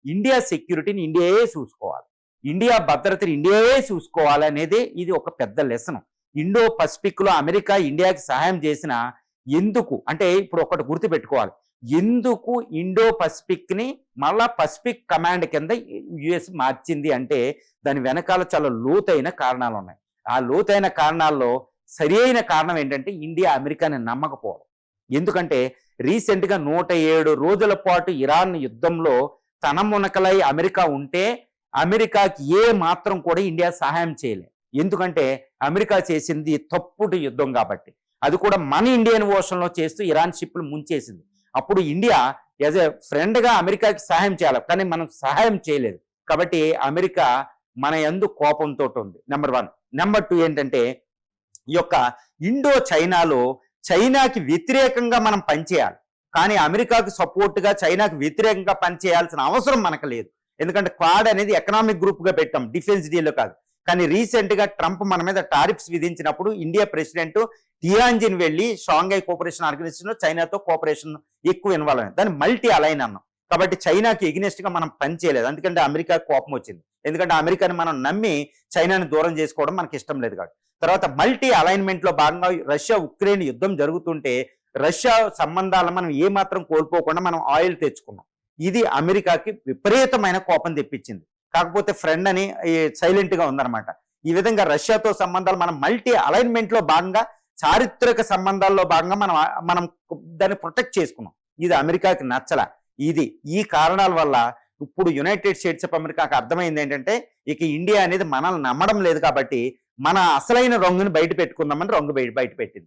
India సెక్యూరిటీని ఇండియాయే చూసుకోవాలి, India భద్రతని ఇండియాయే చూసుకోవాలి అనేది ఇది ఒక పెద్ద లెసన్. ఇండో పసిఫిక్లో అమెరికా ఇండియాకి సహాయం చేసిన ఎందుకు అంటే ఇప్పుడు ఒకటి గుర్తుపెట్టుకోవాలి, ఎందుకు ఇండో పసిఫిక్ని మళ్ళా పసిఫిక్ కమాండ్ కింద యుఎస్ మార్చింది అంటే దాని వెనకాల చాలా లోతైన కారణాలు ఉన్నాయి. ఆ లోతైన కారణాల్లో సరి అయిన కారణం ఏంటంటే ఇండియా అమెరికాని నమ్మకపోవడం. ఎందుకంటే రీసెంట్గా 107 రోజుల పాటు ఇరాన్ యుద్ధంలో తన మునకలై అమెరికా ఉంటే అమెరికాకి ఏ మాత్రం కూడా ఇండియా సహాయం చేయలేదు. ఎందుకంటే అమెరికా చేసింది తప్పుడు యుద్ధం కాబట్టి, అది కూడా మన ఇండియన్ ఓషన్లో చేస్తూ ఇరాన్ షిప్లు ముంచేసింది. అప్పుడు ఇండియా యాజ్ ఎ ఫ్రెండ్గా అమెరికాకి సహాయం చేయాలి, కానీ మనం సహాయం చేయలేదు. కాబట్టి అమెరికా మన యందు కోపంతో ఉంది, నెంబర్ 1. నెంబర్ 2 ఏంటంటే ఈ యొక్క ఇండో చైనాలో చైనాకి వ్యతిరేకంగా మనం పనిచేయాలి, కానీ అమెరికాకు సపోర్ట్గా చైనాకి వ్యతిరేకంగా పనిచేయాల్సిన అవసరం మనకు లేదు. ఎందుకంటే క్వాడ్ అనేది ఎకనామిక్ గ్రూప్గా పెట్టాం, డిఫెన్స్ డీల్లో కాదు. కానీ రీసెంట్గా ట్రంప్ మన మీద టారిఫ్స్ విధించినప్పుడు ఇండియా ప్రెసిడెంట్ టియాన్జిన్ వెళ్ళి షాంఘై కోఆపరేషన్ ఆర్గనైజేషన్లో చైనాతో కోఆపరేషన్ ఎక్కువ ఇన్వాల్వ్ అయింది, దాన్ని మల్టీ అలైన్ అన్నాం. కాబట్టి చైనాకి ఎగ్నెస్ట్గా మనం పని చేయలేదు, ఎందుకంటే అమెరికా కోపం వచ్చింది. ఎందుకంటే అమెరికాని మనం నమ్మి చైనాని దూరం చేసుకోవడం మనకి ఇష్టం లేదు కాబట్టి. తర్వాత మల్టీ అలైన్మెంట్లో భాగంగా రష్యా ఉక్రెయిన్ యుద్ధం జరుగుతుంటే రష్యా సంబంధాలను మనం ఏమాత్రం కోల్పోకుండా మనం ఆయిల్ తెచ్చుకున్నాం. ఇది అమెరికాకి విపరీతమైన కోపం తెప్పించింది. కాకపోతే ఫ్రెండ్ అని సైలెంట్గా ఉందన్నమాట. ఈ విధంగా రష్యాతో సంబంధాలు మనం మల్టీ అలైన్మెంట్లో భాగంగా చారిత్రక సంబంధాల్లో భాగంగా మనం దాన్ని ప్రొటెక్ట్ చేసుకున్నాం. ఇది అమెరికాకి నచ్చల. ఈ కారణాల వల్ల ఇప్పుడు యునైటెడ్ స్టేట్స్ ఆఫ్ అమెరికాకి అర్థమైంది ఏంటంటే ఇక ఇండియా అనేది మనల్ని నమ్మడం లేదు, కాబట్టి మన అసలైన రంగుని బయట పెట్టుకుందామని రంగు బయట పెట్టింది.